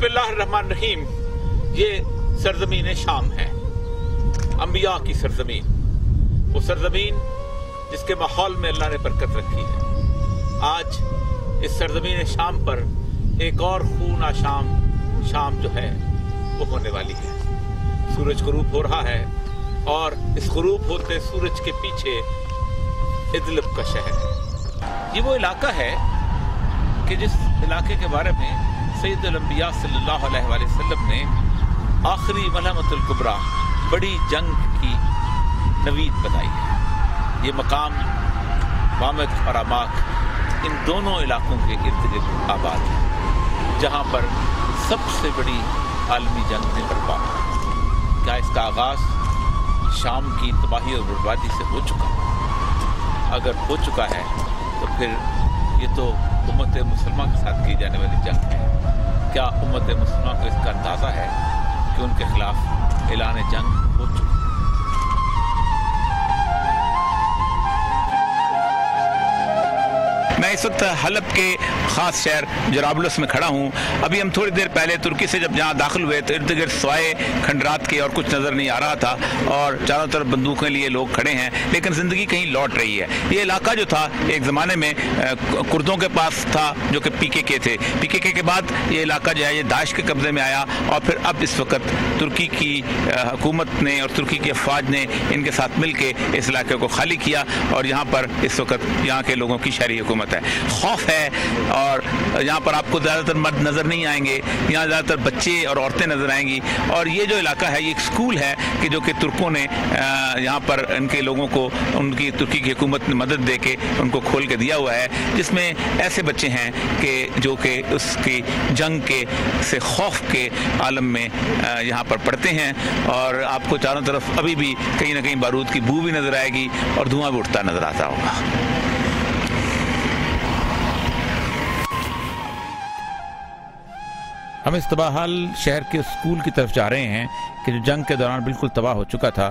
बिस्मिल्लाहिर्रहमानिर्रहीम। ये सरजमीन शाम है, अंबिया की सरजमीन, वो सरजमीन जिसके माहौल में अल्लाह ने बरकत रखी है। आज इस सरजमीन शाम पर एक और खूना शाम जो है वो होने वाली है। सूरज गुरूब हो रहा है और इस गुरूब होते सूरज के पीछे इदलिब का शहर है। ये वो इलाका है कि जिस इलाके के बारे में सैयदुल अंबिया सल्लल्लाहु अलैहि वसल्लम ने आखिरी मलहमतुल कुबरा, बड़ी जंग की नवीद बताई है। ये मकाम वामद और अमाक इन दोनों इलाकों के इर्द गिर्द आबाद है, जहाँ पर सबसे बड़ी आलमी जंग ने बर्पा। क्या इसका आगाज शाम की तबाही और बर्बादी से हो चुका? अगर हो चुका है तो फिर ये तो उम्मत मुसलमान के साथ की जाने वाली जंग है। क्या उम्मत मुसलमान को इसका अंदाजा है कि उनके खिलाफ ऐलान जंग हो चुका? मैं इस वक्त हलब के खास शहर जराबलस में खड़ा हूँ। अभी हम थोड़ी देर पहले तुर्की से जब यहाँ दाखिल हुए तो इर्द गिर्द सवाए खंडरात के और कुछ नज़र नहीं आ रहा था और चारों तरफ बंदूकें लिए लोग खड़े हैं, लेकिन ज़िंदगी कहीं लौट रही है। ये इलाका जो था एक ज़माने में कुर्दों के पास था जो कि PKK थे। PKK के बाद ये इलाका जो है ये दाइश के कब्ज़े में आया और फिर अब इस वक्त तुर्की की हुकूमत ने और तुर्की की अफवाज ने इनके साथ मिल के इस इलाके को खाली किया और यहाँ पर इस वक्त यहाँ के लोगों की शहरी हुकूमत है। खौफ है और यहाँ पर आपको ज़्यादातर मर्द नज़र नहीं आएंगे, यहाँ ज़्यादातर बच्चे और औरतें नज़र आएंगी। और ये जो इलाका है ये एक स्कूल है कि जो कि तुर्कों ने यहाँ पर इनके लोगों को उनकी तुर्की की हुकूमत ने मदद दे के उनको खोल के दिया हुआ है, जिसमें ऐसे बच्चे हैं कि जो कि उसकी जंग के से खौफ के आलम में यहाँ पर पढ़ते हैं। और आपको चारों तरफ अभी भी कहीं ना कहीं बारूद की बू भी नज़र आएगी और धुआं भी उठता नज़र आता होगा। हम इस तबाहाल शहर के स्कूल की तरफ जा रहे हैं कि जो जंग के दौरान बिल्कुल तबाह हो चुका था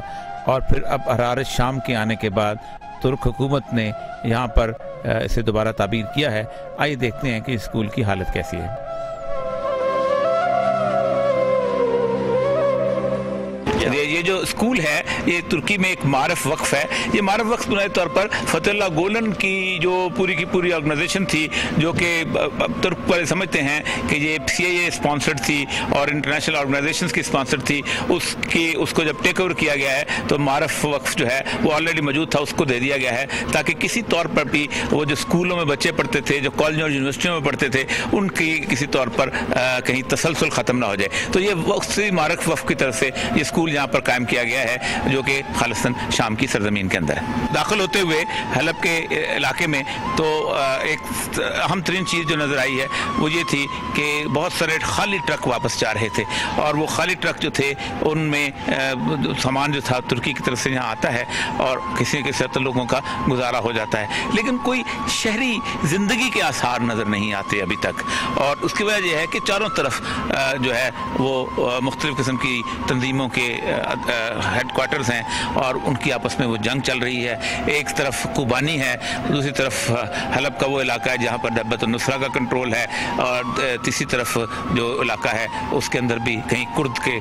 और फिर अब हरारत शाम के आने के बाद तुर्क हुकूमत ने यहाँ पर इसे दोबारा ताबीर किया है। आइए देखते हैं कि स्कूल की हालत कैसी है। ये जो स्कूल है ये तुर्की में एक मारफ वक्फ है। ये मारफ वक्फ बुनियादी तौर पर फतेहुल्लाह गुलन की जो पूरी की पूरी ऑर्गेनाइजेशन थी, जो कि तुर्क वाले समझते हैं कि ये CIA स्पॉन्सर्ड थी और इंटरनेशनल ऑर्गेनाइजेशंस की स्पॉन्सर्ड थी, उसको जब टेक ओवर किया गया है तो मारफ वक्फ जो है वो ऑलरेडी मौजूद था, उसको दे दिया गया है ताकि किसी तौर पर भी वो जो स्कूलों में बच्चे पढ़ते थे, जो कॉलेज और यूनिवर्सिटियों में पढ़ते थे, उनकी किसी तौर पर कहीं तसलसल ख़त्म ना हो जाए। तो ये मारफ वक्फ की तरफ से ये स्कूल यहाँ पर कायम किया गया है जो कि खालिस्तान शाम की सरजमीन के अंदर है। दाखिल होते हुए हलब के इलाके में तो एक अहम तरीन चीज़ जो नज़र आई है वो ये थी कि बहुत सारे खाली ट्रक वापस जा रहे थे और वो खाली ट्रक जो थे उनमें सामान जो था तुर्की की तरफ से यहाँ आता है और किसी के साथ लोगों का गुजारा हो जाता है, लेकिन कोई शहरी ज़िंदगी के आसार नज़र नहीं आते अभी तक। और उसकी वजह यह है कि चारों तरफ जो है वो मुख्तलिफ़ किस्म की तंजीमों के हेडक्वार्टर्स हैं और उनकी आपस में वो जंग चल रही है। एक तरफ कुबानी है, दूसरी तरफ हलब का वो इलाका है जहाँ पर जबहत-उन-नुसरा का कंट्रोल है और तीसरी तरफ जो इलाका है उसके अंदर भी कहीं कुर्द के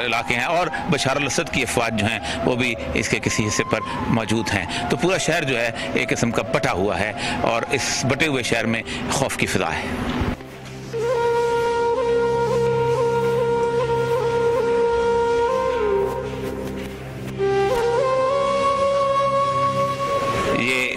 इलाके हैं और बशार अल-असद की अफवाज जो हैं वो भी इसके किसी हिस्से पर मौजूद हैं। तो पूरा शहर जो है एक किस्म का बटा हुआ है और इस बटे हुए शहर में खौफ की फिजा है।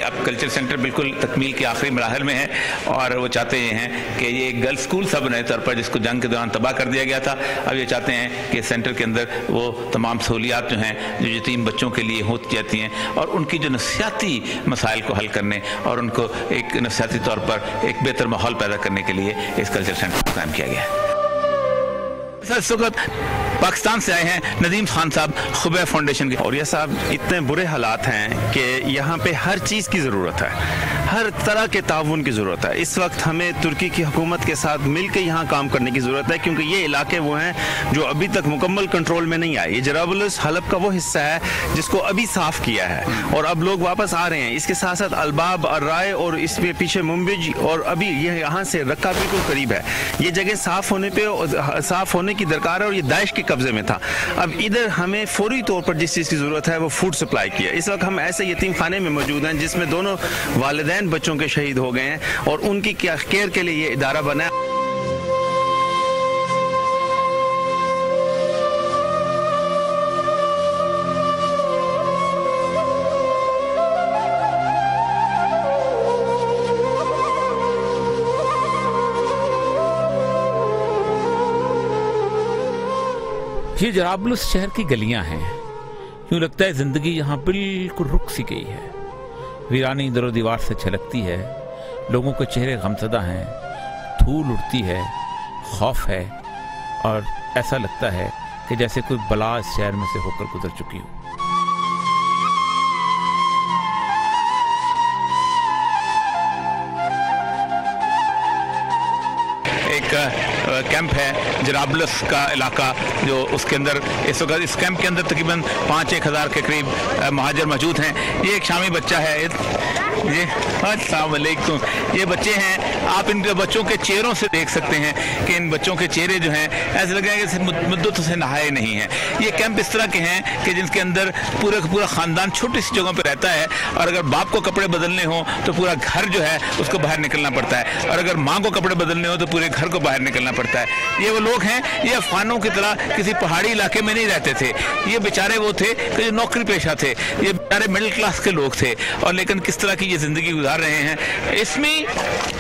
अब कल्चर सेंटर बिल्कुल तकमील के आखिरी मराहल में है और वो चाहते हैं कि ये एक गर्ल्स स्कूल सा बने तौर पर जिसको जंग के दौरान तबाह कर दिया गया था। अब ये चाहते हैं कि सेंटर के अंदर वो तमाम सहूलियात जो हैं जो यतीम बच्चों के लिए होती जाती हैं और उनकी जो नफसियाती मसाइल को हल करने और उनको एक नफसियाती तौर पर एक बेहतर माहौल पैदा करने के लिए इस कल्चर सेंटर को कायम किया गया है। इस वक्त पाकिस्तान से आए हैं नदीम खान साहब खुबैब फाउंडेशन के। और ये साहब इतने बुरे हालात हैं कि यहाँ पे हर चीज़ की ज़रूरत है, हर तरह के ताउन की ज़रूरत है। इस वक्त हमें तुर्की की हुकूमत के साथ मिलकर यहाँ काम करने की ज़रूरत है, क्योंकि ये इलाके वो हैं जो अभी तक मुकम्मल कंट्रोल में नहीं आए। ये जराबुलस हलब का वो हिस्सा है जिसको अभी साफ़ किया है और अब लोग वापस आ रहे हैं। इसके साथ साथ अलबाब और राय और इसमें पीछे मुंबिज और अभी ये यहाँ से रक्का बिल्कुल करीब है। ये जगह साफ़ होने की दरकार है और ये दाइश के कब्जे में था। अब इधर हमें फौरी तौर पर जिस चीज़ की ज़रूरत है वो फूड सप्लाई की है। इस वक्त हम ऐसे यतीम खाने में मौजूद हैं जिसमें दोनों वालिदैन बच्चों के शहीद हो गए हैं और उनकी केयर के लिए ये इदारा बना है। ये जराबुलस शहर की गलियां हैं। यूं लगता है जिंदगी यहाँ बिल्कुल रुक सी गई है। वीरानी दरो दीवार से छलकती है, लोगों के चेहरे गमज़दा हैं, धूल उड़ती है, खौफ है और ऐसा लगता है कि जैसे कोई बला इस शहर में से होकर गुजर चुकी हो। कैंप है जराबुलस का इलाका, जो उसके अंदर इस वक्त इस कैंप के अंदर तकरीबन 5-1 हज़ार के करीब महाजर मौजूद हैं। ये एक शामी बच्चा है, ये अस्सलाम वालेकुम। ये बच्चे हैं, आप इन बच्चों के चेहरों से देख सकते हैं कि इन बच्चों के चेहरे जो हैं ऐसे लग रहा है कि मुद्दत से नहाए नहीं हैं। ये कैंप इस तरह के हैं कि जिनके अंदर पूरा का पूरा ख़ानदान छोटी सी जगहों पर रहता है और अगर बाप को कपड़े बदलने हो तो पूरा घर जो है उसको बाहर निकलना पड़ता है और अगर माँ को कपड़े बदलने हो तो पूरे घर को बाहर निकलना पड़ता है। ये वो लोग हैं, ये अफगानों की तरह किसी पहाड़ी इलाके में नहीं रहते थे। ये बेचारे वो थे कि जो नौकरी पेशा थे, ये बेचारे मिडिल क्लास के लोग थे और लेकिन किस तरह की ये जिंदगी गुजार रहे हैं। इसमें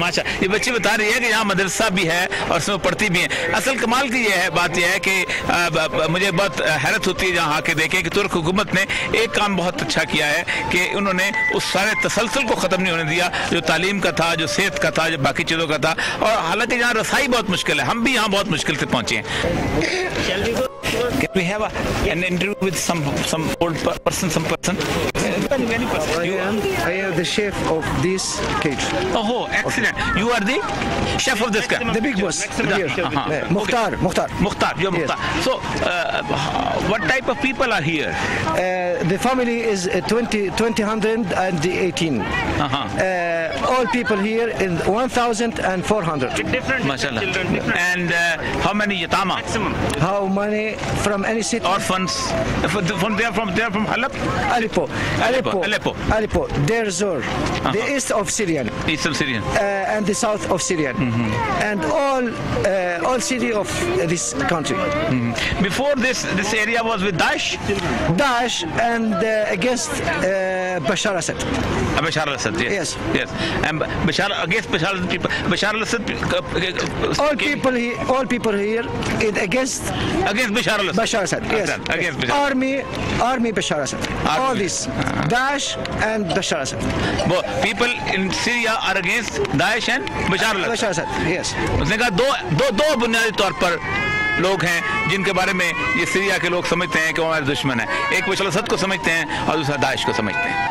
माशा, ये बच्ची बता रही है कि यहाँ मदरसा भी है और उसमें पढ़ती भी है। असल कमाल की ये है बात यह है कि मुझे बहुत हैरत होती है जहाँ आके देखे कि तुर्क हुकूमत ने एक काम बहुत अच्छा किया है कि उन्होंने उस सारे तसलसल को ख़त्म नहीं होने दिया जो तालीम का था, जो सेहत का था, जो बाकी चीज़ों का था। और हालांकि यहाँ रसाई बहुत मुश्किल है, हम भी यहाँ बहुत मुश्किल से पहुँचे हैं। Can we have an interview with some old person, some person? I am the chef of this cage. Oh, excellent! You are the chef of this camp. The big boss here. Mukhtar. Mukhtar, you're Mukhtar. Yes. So, what type of people are here? The family is 2,118. All people here in 1,400. Different Mashallah. children. And how many yatama? How many from any city? Orphans? From Halab? Aleppo, Deir Zor, the east of Syrian, Eastern Syrian. and the south of Syrian, and all city of this country. Before this area was with Daesh? Daesh and against Bashar Assad. Bashar al-Assad, yes. Yes. And against Bashar al-Assad, all people here is against Bashar al-Assad. Bashar Assad, yes. Against Bashar. Army Bashar Assad. All this, Daesh and Bashar Assad. People in Syria are against Daesh and Bashar al-Assad. Bashar Assad, yes. उसने कहा दो बुनियादी तौर पर लोग हैं जिनके बारे में ये सीरिया के लोग समझते हैं कि वो हमारे दुश्मन है। एक बशर असद को समझते हैं और दूसरा दाइश को समझते हैं।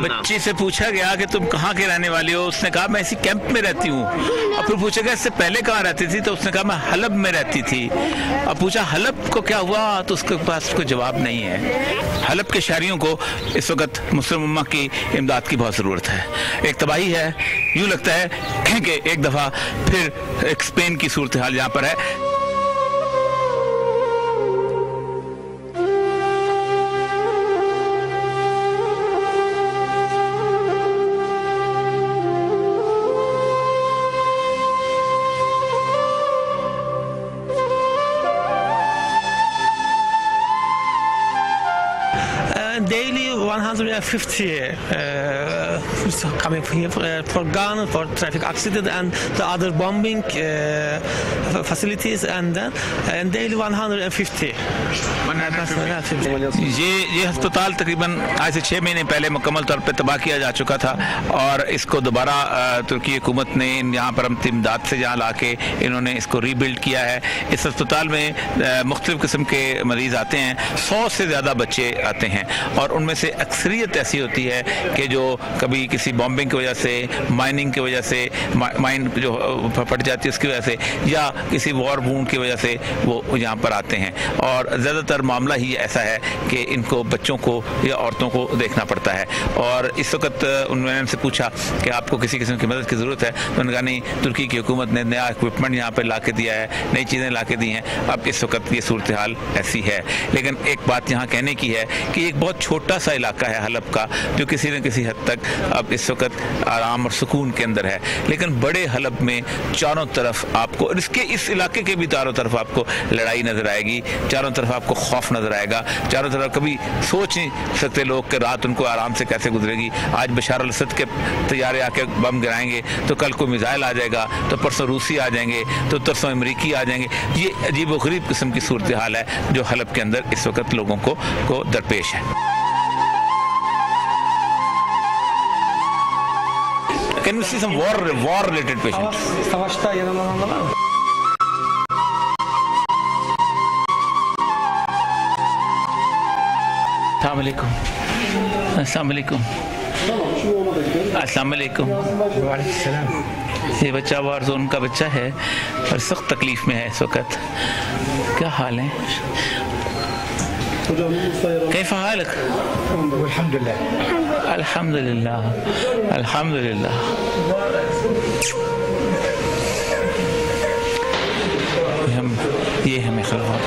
बच्ची से पूछा गया कि तुम कहाँ के रहने वाली हो, उसने कहा मैं इसी कैंप में रहती हूँ। और फिर पूछा गया इससे पहले कहाँ रहती थी, तो उसने कहा मैं हलब में रहती थी। अब पूछा हलब को क्या हुआ, तो उसके पास कोई जवाब नहीं है। हलब के शहरियों को इस वक्त मुस्लिम उम्मा की इमदाद की बहुत ज़रूरत है। एक तबाही है, यूँ लगता है कि एक दफ़ा फिर एक स्पेन की सूरत हाल यहाँ पर है। 150 coming here for gun, for traffic accident and the other bombing facilities, and daily 150. ये अस्पताल तकरीबन आज से 6 महीने पहले मुकम्मल तौर पे तबाह किया जा चुका था और इसको दोबारा तुर्की हुकूमत ने यहाँ पर इमदाद से यहाँ ला के इन्होंने इसको रीबिल्ड किया है। इस अस्पताल में मुख्तलिफ किस्म के मरीज़ आते हैं, 100 से ज़्यादा बच्चे आते हैं और उनमें से अक्सरियत ऐसी होती है कि जो कभी किसी बॉम्बिंग की वजह से, माइनिंग की वजह से, माइन जो फट जाती है उसकी वजह से या किसी वॉर वूंड की वजह से वो यहाँ पर आते हैं और ज़्यादातर मामला ही ऐसा है कि इनको बच्चों को या औरतों को देखना पड़ता है। और इस वक्त उन्होंने उनसे पूछा कि आपको किसी किस्म की मदद की ज़रूरत है, तो उन्होंने कहा नहीं, तुर्की की हुकूमत ने नया इक्विपमेंट यहाँ पर ला के दिया है, नई चीज़ें ला के दी हैं। अब इस वक्त ये सूरत हाल ऐसी है। लेकिन एक बात यहाँ कहने की है कि एक बहुत छोटा सा इलाका है हलब का जो किसी न किसी हद तक अब इस वक्त आराम और सुकून के अंदर है, लेकिन बड़े हलब में चारों तरफ आपको और इसके इस इलाके के भी चारों तरफ आपको लड़ाई नजर आएगी, चारों तरफ आपको खौफ नजर आएगा, चारों तरफ कभी सोच नहीं सकते लोग कि रात उनको आराम से कैसे गुजरेगी। आज बशार अल असद के तैयारे आके बम गिराएंगे तो कल को मिसाइल आ जाएगा, तो परसों रूसी आ जाएंगे, तो तरसों अमरीकी आ जाएंगे। ये अजीब व गरीब किस्म की सूरत हाल है जो हलब के अंदर इस वक्त लोगों को दरपेश है। Can you see some war related patients? अस्सलाम वालेकुम। ये बच्चा वार जोन का बच्चा है और सख्त तकलीफ में है इस वक्त। क्या हाल है? कैफ हालक? अल्हम्दुलिल्लाह अल्हम्दुलिल्लाह अल्हम्दुलिल्लाह। ये हमें खलवात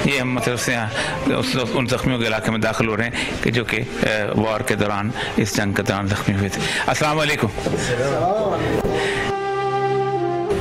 ये हम मतलब से उन जख्मियों के इलाके में दाखिल हो रहे हैं कि जो कि वॉर के दौरान, इस जंग के दौरान जख्मी हुए थे। अस्सलाम वालेकुम।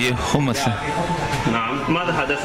ये हुमस है। नाम मादा हदस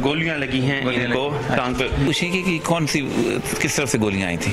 गोलियां लगी हैं इनको टांग पे। पूछिए कि कौन सी किस तरफ से गोलियां आई थी?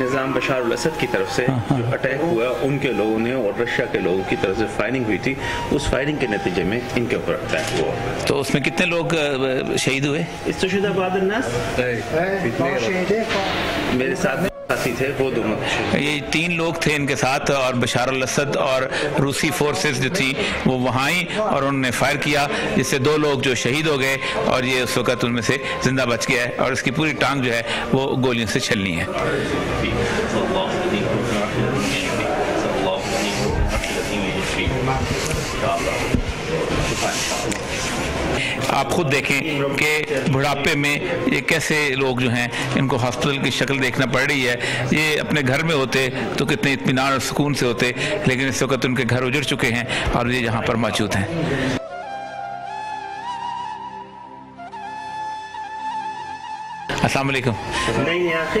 निज़ाम बशार अल असद की तरफ से जो अटैक हुआ उनके लोगों ने और रशिया के लोगों की तरफ से फायरिंग हुई थी, उस फायरिंग के नतीजे में इनके ऊपर अटैक हुआ। तो उसमें कितने लोग शहीद हुए? मेरे साथ साथी थे वो दोनों। ये 3 लोग थे इनके साथ और बशार अल असद और रूसी फोर्सेस जो थी वो वहाँ आई और उन्होंने फायर किया, जिससे 2 लोग जो शहीद हो गए और ये उस वक्त उनमें से जिंदा बच गया है और इसकी पूरी टांग जो है वो गोलियों से छलनी है। आप खुद देखें कि बुढ़ापे में ये कैसे लोग जो हैं इनको हॉस्पिटल की शक्ल देखना पड़ रही है। ये अपने घर में होते तो कितने इत्मीनान और सुकून से होते, लेकिन इस वक्त उनके घर उजड़ चुके हैं और ये यहाँ पर मौजूद हैं। अस्सलाम वालेकुम। नहीं या अखी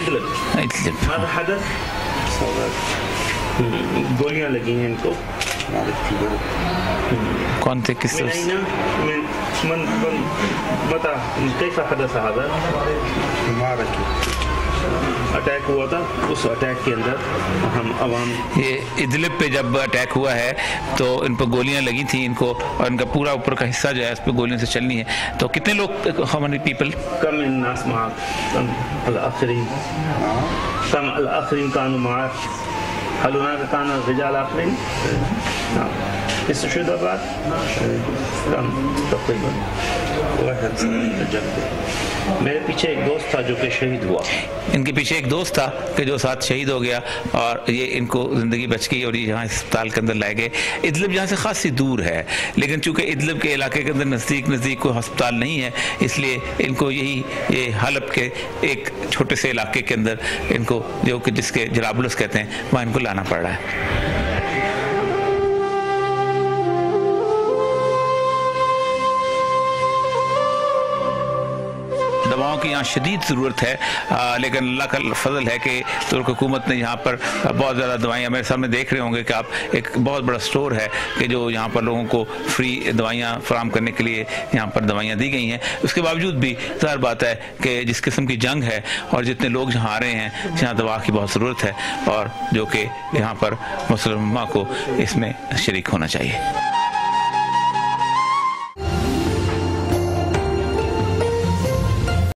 इदलिब। मादा हदस? गोलियां लगी हैं इनको। कौन थे, किस तरह? अटैक हुआ था, उस अटैक के अंदर हम अवाम। ये इदलिब पे जब अटैक हुआ है तो इन पर गोलियां लगी थी इनको और इनका पूरा ऊपर का हिस्सा जो है उस पर गोलियों से चलनी है। तो कितने लोग, हाउ मेनी पीपल? कम नास माक कम अल-आखिरीन कानू माक हल हुनाक कान रिजाल आखिरीन। इस्तेशुदा बाद कम तकरीबन वाहिद जब मेरे पीछे एक दोस्त था जो कि शहीद हुआ। इनके पीछे एक दोस्त था कि जो साथ शहीद हो गया और ये इनको ज़िंदगी बच गई और ये यहाँ अस्पताल के अंदर लाए गए। इदलिब यहाँ से खासी दूर है, लेकिन चूंकि इदलिब के इलाके के अंदर नज़दीक कोई अस्पताल नहीं है, इसलिए इनको ये हलब के एक छोटे से इलाके के अंदर इनको जो कि जिसके जराबुलस कहते हैं वहाँ इनको लाना पड़ रहा है। दवाओं की यहाँ शदीद ज़रूरत है, लेकिन अल्लाह का फजल है कि तुर्क हुकूमत ने यहाँ पर बहुत ज़्यादा दवाइयाँ, मेरे सामने देख रहे होंगे कि आप, एक बहुत बड़ा स्टोर है कि जो यहाँ पर लोगों को फ्री दवाइयाँ फराम करने के लिए यहाँ पर दवाइयाँ दी गई हैं। उसके बावजूद भी ज़ाहिर बात है कि जिस किस्म की जंग है और जितने लोग यहाँ आ रहे हैं, यहाँ दवा की बहुत ज़रूरत है और जो कि यहाँ पर मुसलमान को इसमें शरीक होना चाहिए।